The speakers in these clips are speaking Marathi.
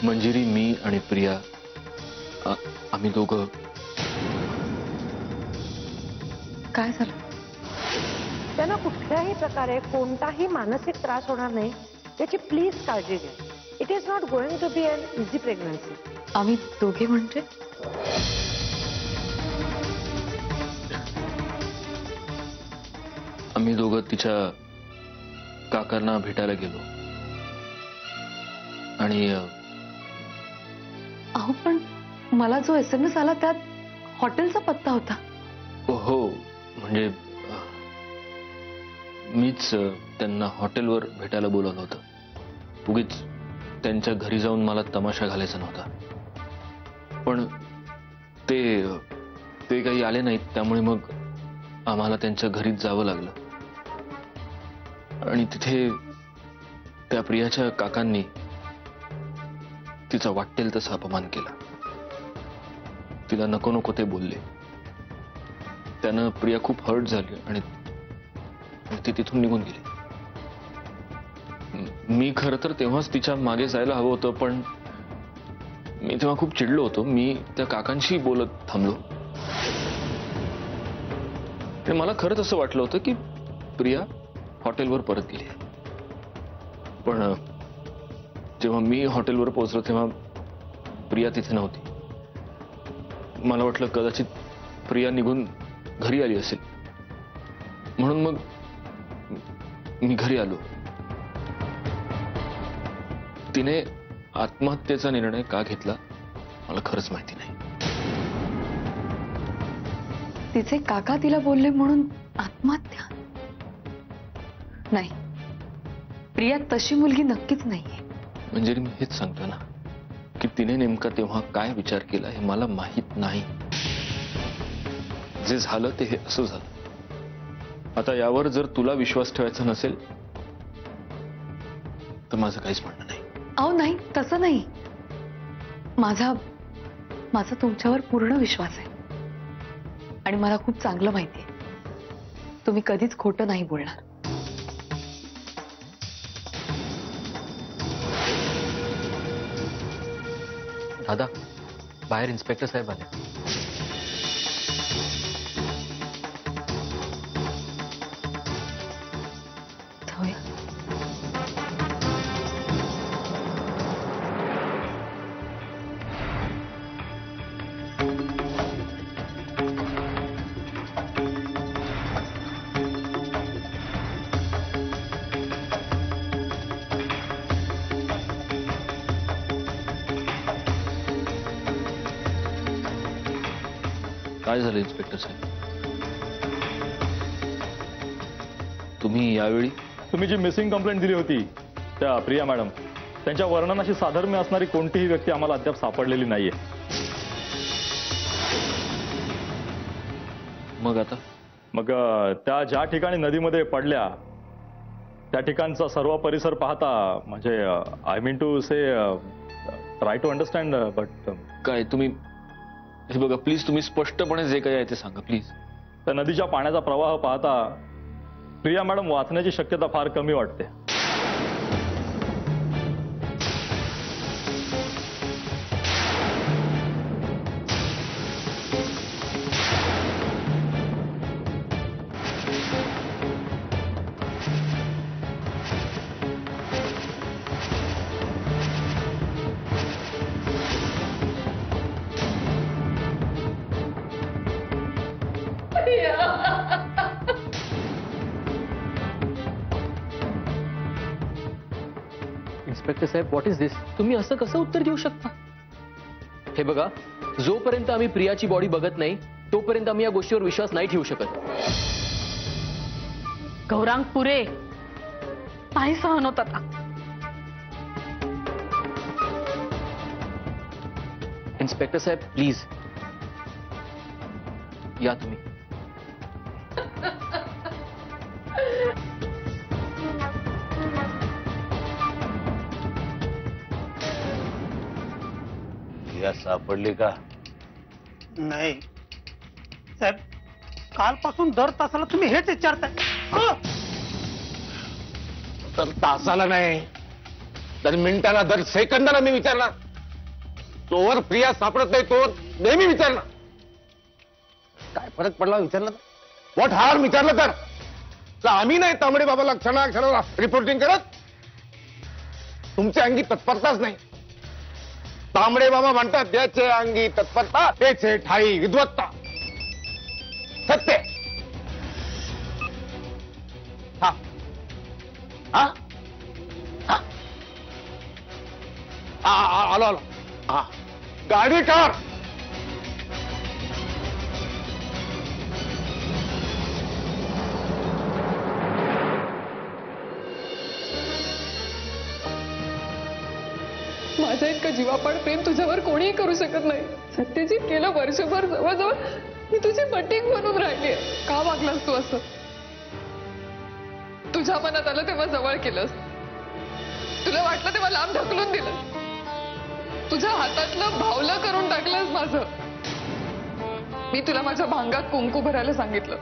मंजिरी, मी आणि प्रिया आम्ही दोघं. काय झालं? त्यांना कुठल्याही प्रकारे कोणताही मानसिक त्रास होणार नाही याची प्लीज काळजी घ्या. It is not going to be an easy pregnancy. आम्ही दोघे म्हणजे? आम्ही दोघं तिच्या काकांना भेटायला गेलो आणि अहो पण मला जो SMS आला त्यात हॉटेलचा पत्ता होता. हो म्हणजे मीच त्यांना हॉटेलवर भेटायला बोलवलं होतं. उगीच त्यांच्या घरी जाऊन मला तमाशा घालायचा नव्हता. पण ते काही आले नाहीत, त्यामुळे मग आम्हाला त्यांच्या घरीच जावं लागलं. आणि तिथे त्या प्रियाच्या काकांनी तिचा वाटेल तसा अपमान केला. तिला नको नको ते बोलले. त्यानं प्रिया खूप हर्ट झाली आणि ती तिथून निघून गेली. मी खरं तर तेव्हाच तिच्या मागे जायला हवं होतं, पण मी तेव्हा खूप चिडलो होतो. मी त्या काकांशी बोलत थांबलो. आणि मला खरंच असं वाटलं होतं की प्रिया हॉटेलवर परत गेली. पण जेव्हा मी हॉटेलवर पोहोचलो तेव्हा प्रिया तिथे नव्हती. मला वाटलं कदाचित प्रिया निघून घरी आली असेल, म्हणून मग मी घरी आलो. तिने आत्महत्येचा निर्णय का घेतला मला खरंच माहिती नाही. तिचे काका तिला बोलले म्हणून आत्महत्या? नाही, प्रिया तशी मुलगी नक्कीच नाहीये. म्हणजे मी हेच सांगतो ना की तिने नेमका तेव्हा काय विचार केला हे मला माहित नाही. जे झालं ते हे असं झालं. आता यावर जर तुला विश्वास ठेवायचा नसेल तर माझं काहीच म्हणणं नाही. अहो नाही, तसं नाही. माझा तुमच्यावर पूर्ण विश्वास आहे आणि मला खूप चांगलं माहिती आहे तुम्ही कधीच खोटं नाही बोलणार. दादा, बाहेर इन्स्पेक्टर साहेब आले. जाऊया. काय झालं इन्स्पेक्टर साहेब? तुम्ही यावेळी? तुम्ही जी मिसिंग कंप्लेंट दिली होती त्या प्रिया मॅडम, त्यांच्या वर्णनाशी साधर्म्य असणारी कोणतीही व्यक्ती आम्हाला अद्याप सापडलेली नाहीये. मग आता? मग त्या ज्या ठिकाणी नदीमध्ये पडल्या त्या ठिकाणचा सर्व परिसर पाहता, म्हणजे I mean to say try to understand. But काय तुम्ही हे बघा प्लीज, तुम्ही स्पष्टपणे जे काही आहे ते सांगा प्लीज. त्या नदीच्या पाण्याचा प्रवाह पाहता प्रिया मॅडम वाचण्याची शक्यता फार कमी वाटते. इन्स्पेक्टर साहेब, व्हॉट इज दिस? तुम्ही असं कसं उत्तर देऊ शकता? हे बघा, जोपर्यंत आम्ही प्रियाची बॉडी बघत नाही तोपर्यंत आम्ही या गोष्टीवर विश्वास नाही ठेवू शकत. गौरांग पुरे नाही सहन होत आता. इन्स्पेक्टर साहेब प्लीज या तुम्ही. सापडली का? नाही साहेब, कालपासून दर तासाला तुम्ही हेच विचारताय. तर तासाला नाही, दर मिनिटाला, दर सेकंदाला मी विचारणार. तोवर प्रिया सापडत नाही तोवर नेहमी विचारलं. काय फरक पडला विचारलं तर? व्हॉट हार्म विचारलं तर आम्ही नाही तांबडे बाबाला क्षणाक्षणाला रिपोर्टिंग करत. तुमच्या अंगी तत्परताच नाही. तांबडे बाबा म्हणतात ज्याचे अंगी तत्परता तेचे ठाई विद्वत्ता. सत्य. हा हा आलो आलो. हा गाडी कार. माझं इतकं जीवापाड प्रेम तुझ्यावर कोणीही करू शकत नाही. सत्यजित गेलं वर्षभर जवळजवळ मी तुझी बटिंग बनून राहिली. का वागलास तू असं? तुझ्या मनात आलं तेव्हा जवळ केलंस, तुला वाटलं तेव्हा लांब ढकलून दिलं, तुझ्या हातातलं भावलं करून टाकलंस माझं. मी तुला माझ्या भांगात कुंकू भरायला सांगितलं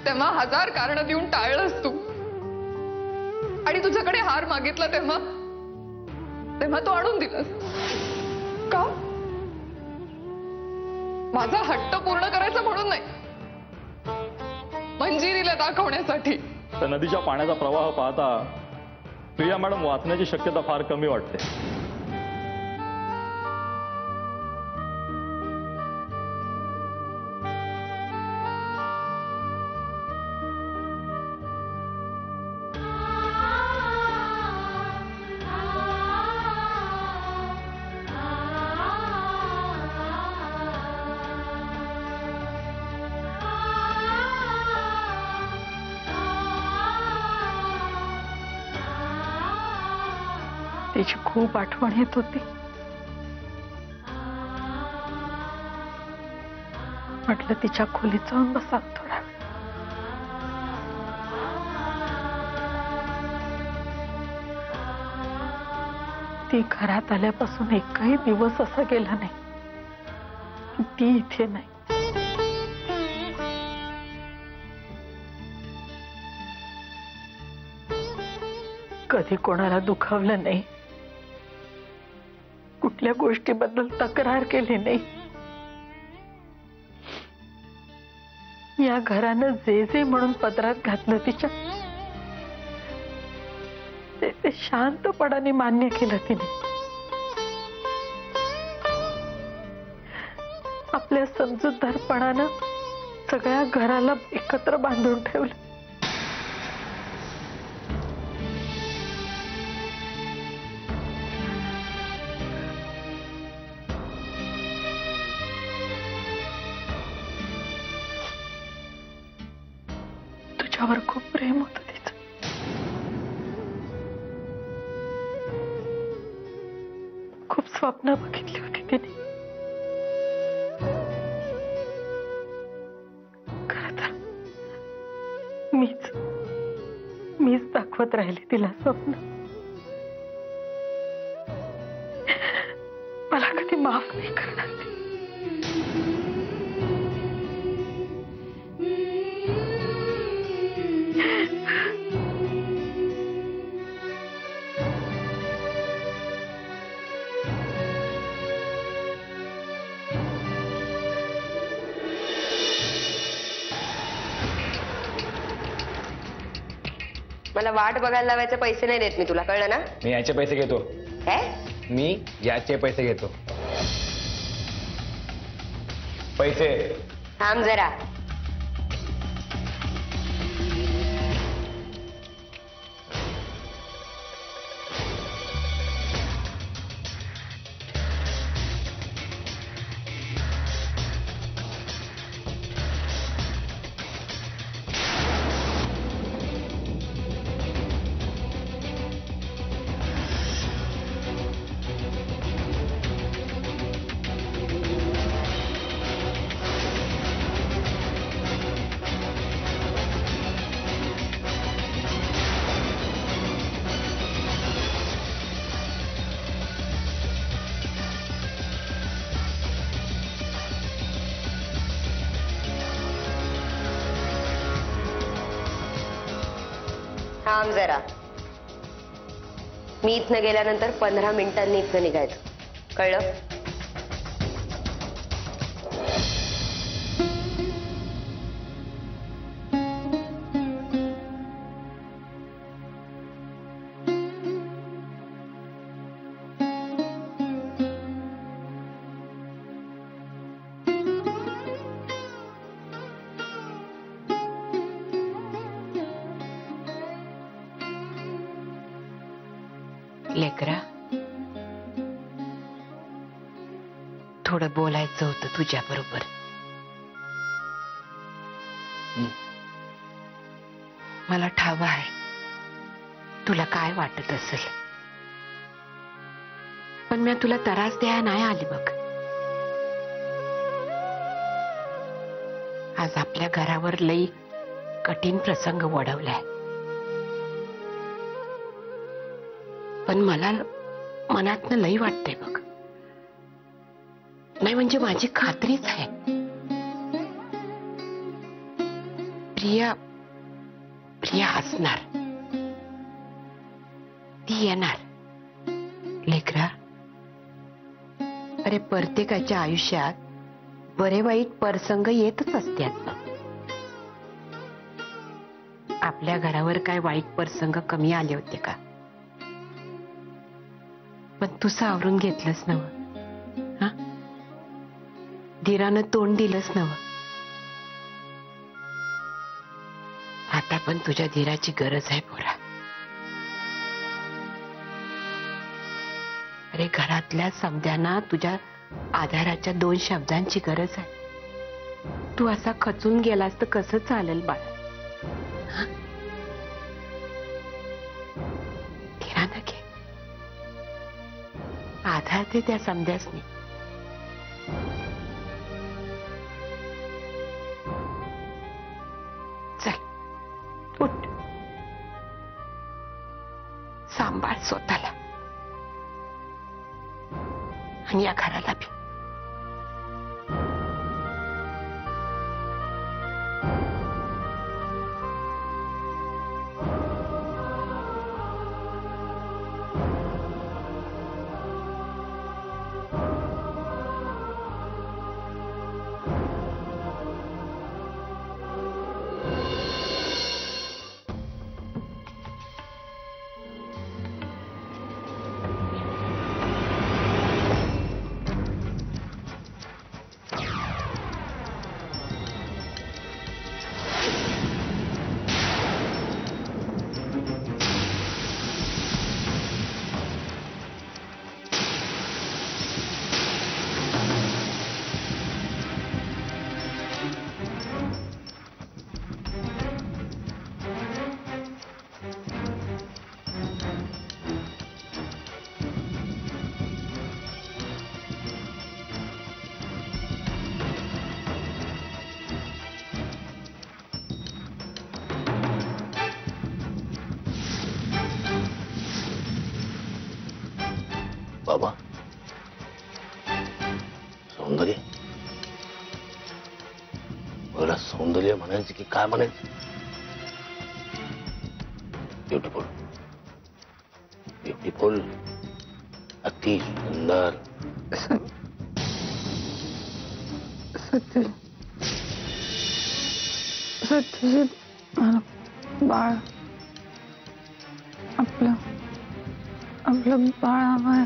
तेव्हा 1000 कारणं देऊन टाळलंस तू. आणि तुझ्याकडे हार मागितला तेव्हा तू आणून दिलंस. का? माझा हट्ट पूर्ण करायचा म्हणून नाही, मंजिरीला दाखवण्यासाठी. तर नदीच्या पाण्याचा प्रवाह पाहता प्रिया मॅडम वाचण्याची शक्यता फार कमी वाटते. तिची खूप आठवण येत होती. म्हटलं तिच्या खोलीत जाऊन बसा थोडा वेळ. ती घरात आल्यापासून एकही दिवस असा गेला नाही की ती इथे नाही. कधी कोणाला दुखावलं नाही, कुठल्या गोष्टीबद्दल तक्रार केली नाही. या घरानं जे जे म्हणून पदरात घातलं तिच्या ते शांतपणाने मान्य केलं तिने. आपल्या समजूतदारपणानं सगळ्या घराला एकत्र बांधून ठेवलं. तुझ्यावर खूप प्रेम होतं तिचं. खूप स्वप्न बघितली होती तिने. खरं तर मीच दाखवत राहिली तिला स्वप्न. मला कधी माफ नाही करणार ती. मला वाट बघायला लावायचे पैसे नाही देत मी तुला, कळलं ना? मी याचे पैसे घेतो. काय? मी याचे पैसे घेतो. पैसे. थांब जरा. थांब जरा. मी इथनं गेल्यानंतर 15 मिनिटांनी इथनं निघायचं. कळलं? लेकरा, थोडं बोलायचं होतं तुझ्या बरोबर. मला ठाव आहे तुला काय वाटत असेल, पण मी तुला त्रास द्यायला नाही आली बघ. आज आपल्या घरावर लई कठीण प्रसंग ओढवलाय, पण मला मनातनं लई वाटतंय बघ. नाही म्हणजे माझी खात्रीच आहे प्रिया हसणार, ती येणार. लेकरा, अरे प्रत्येकाच्या आयुष्यात बरे वाईट प्रसंग येतच असतात. आपल्या घरावर काय वाईट प्रसंग कमी आले होते का? पण तू सावरून घेतलंस नव, हा? धीरानं तोंड दिलंस नव. आता पण तुझ्या धीराची गरज आहे पोरा. अरे घरातल्या समद्यांना तुझ्या आधाराच्या 2 शब्दांची गरज आहे. तू असा खचून गेलास तर कसं चालेल बाळा? धीरानं घे, आधार ते त्या समद्यासनी. चल उठ, सांभाळ स्वतःला आणि या घराला बी. बाबा, सौंदर्य, मला सौंदर्य म्हणायचं की काय म्हणायचं? ब्युटिफुल, ब्युटिफुल, अति सुंदर. सत्यजित, मला बाळ, आपलं बाळ हवंय.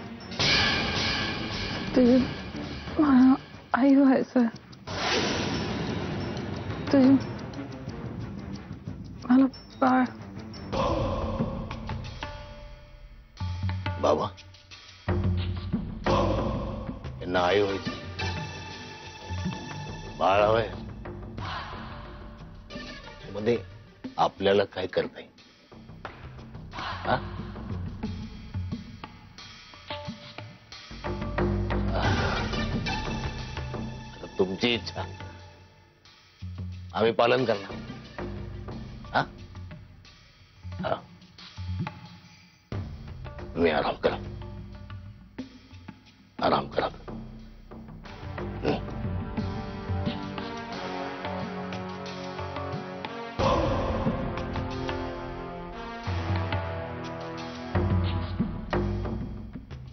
सत्यजित, मला आई व्हायचंय. सत्यजित, मला बाळ. बाबा, यांना आई व्हायची, बाळ हवंय, मध्ये आपल्याला काय करता येईल? हा? तुमची इच्छा आम्ही पालन करणार. हा? हा. तुम्ही आराम करा, आराम करा.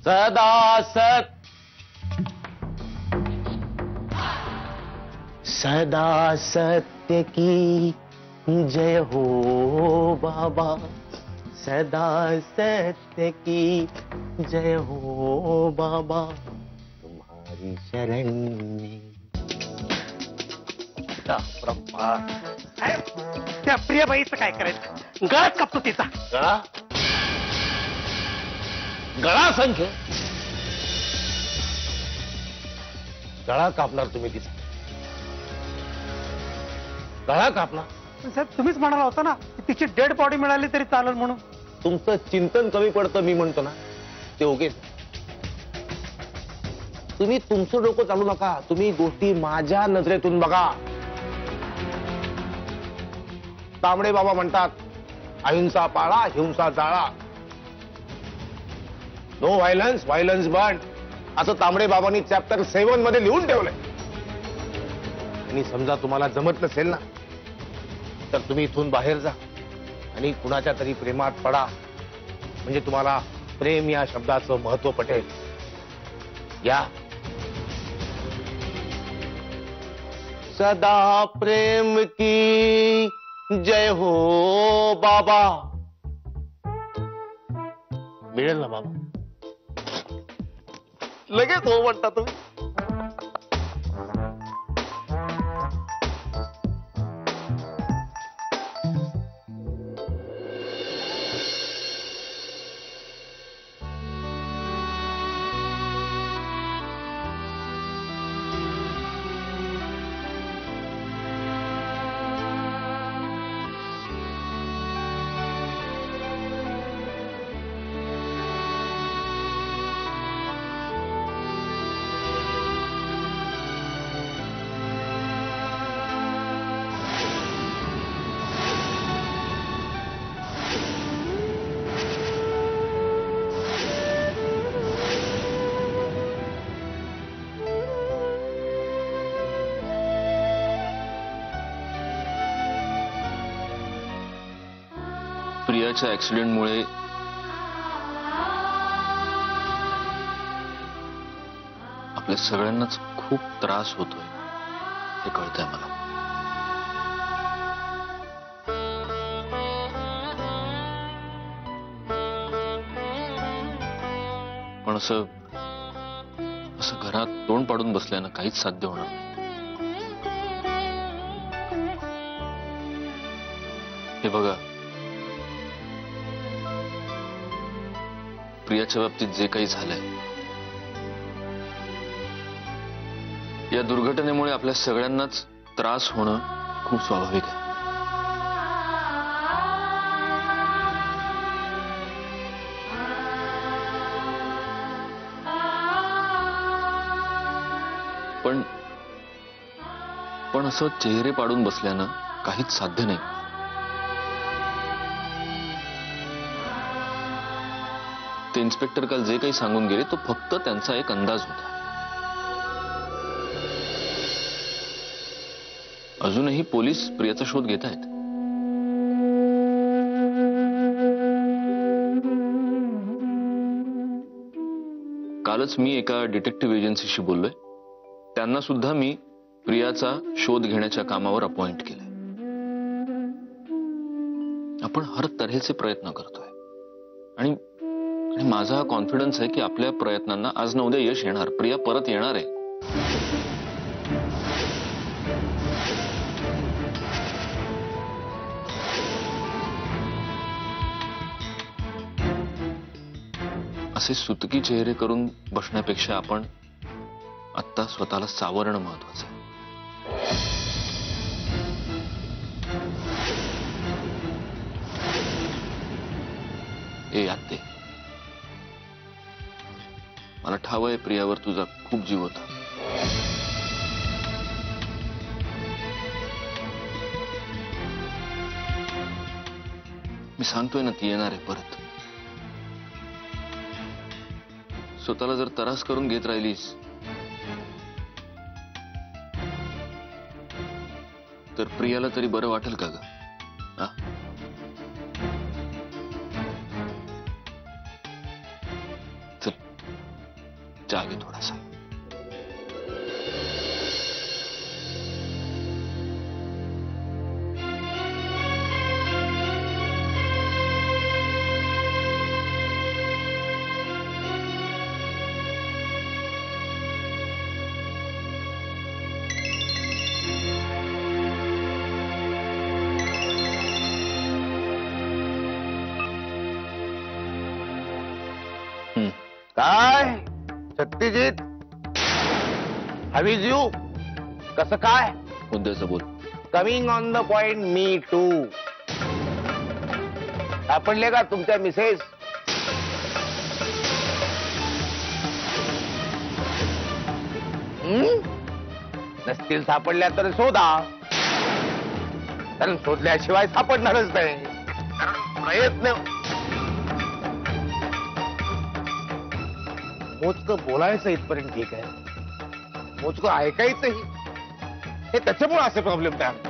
सदा सत सदा सत्य की जय हो बाबा, सदा सत्य की जय हो बाबा, तुम्हारी शरण में। साहेब, त्या प्रियाबाईचं काय करायचं? गळाच कापतो तिचा. गळा गळा संख्य गळा कापणार तुम्ही तिचा? गळा कापणार? पण साहेब, तुम्हीच म्हणाला होता ना की तिची डेड बॉडी मिळाली तरी चालेल म्हणून. तुमचं चिंतन कमी पडतं मी म्हणतो ना ते ओके. तुम्ही तुमचं डोकं चालू नका, तुम्ही गोष्टी माझ्या नजरेतून बघा. तांबडे बाबा म्हणतात अहिंसा पाळा, हिंसा जाळा. नो व्हायलन्स, व्हायलन्स बर्न, असं तांबडे बाबांनी चॅप्टर 7 मध्ये लिहून ठेवलंय. आणि समजा तुम्हाला जमत नसेल ना तर तुम्ही इथून बाहेर जा आणि कुणाच्या तरी प्रेमात पडा, म्हणजे तुम्हाला प्रेम या शब्दाचं महत्व पटेल. या. सदा प्रेम की जय हो बाबा. मिळेल ना बाबा? लगेच हो म्हणता तुम्ही. प्रियाच्या ऍक्सिडेंटमुळे आपल्या सगळ्यांनाच खूप त्रास होतोय हे कळतंय मला. पण असं घरात तोंड पाडून बसल्यानं काहीच साध्य होणार नाही. हे बघा, प्रियाच्या बाबतीत जे काही झालंय, या दुर्घटनेमुळे आपल्या सगळ्यांनाच त्रास होणं खूप स्वाभाविक आहे. पण असं चेहरे पाडून बसल्यानं काहीच साध्य नाही. ते इन्स्पेक्टर काल जे काही सांगून गेले तो फक्त त्यांचा एक अंदाज होता. अजूनही पोलीस प्रियाचा शोध घेत आहेत. कालच मी एका डिटेक्टिव्ह एजन्सीशी बोललोय. त्यांना सुद्धा मी प्रियाचा शोध घेण्याच्या कामावर अपॉइंट केलंय. आपण हर तऱ्हेचे प्रयत्न करतोय आणि माझा कॉन्फिडन्स आहे की आपल्या प्रयत्नांना आज न उद्या यश येणार. प्रिया परत येणार आहे. असे सुतकी चेहरे करून बसण्यापेक्षा आपण आत्ता स्वतःला सावरणं महत्वाचं आहे. आत्ते, मला ठाव आहे प्रियावर तुझा खूप जीव होता. मी सांगतोय ना ती येणार आहे परत. स्वतःला जर त्रास करून घेत राहिलीस तर प्रियाला तरी बरं वाटेल का ग? चल चहा घे थोडासा. काय सत्यजित हाव इज यू कसं काय मुद्द्याचं बोल. कमिंग ऑन द पॉइंट मी टू सापडले का तुमच्या मिसेस नसतील सापडल्या तर शोधा कारण शोधल्याशिवाय सापडणारच नाही कारण प्रयत्न मोजकं बोलायचं इथपर्यंत ठीक आहे मोजकं ऐकायचंही हे त्याच्यामुळे असे प्रॉब्लेम तयार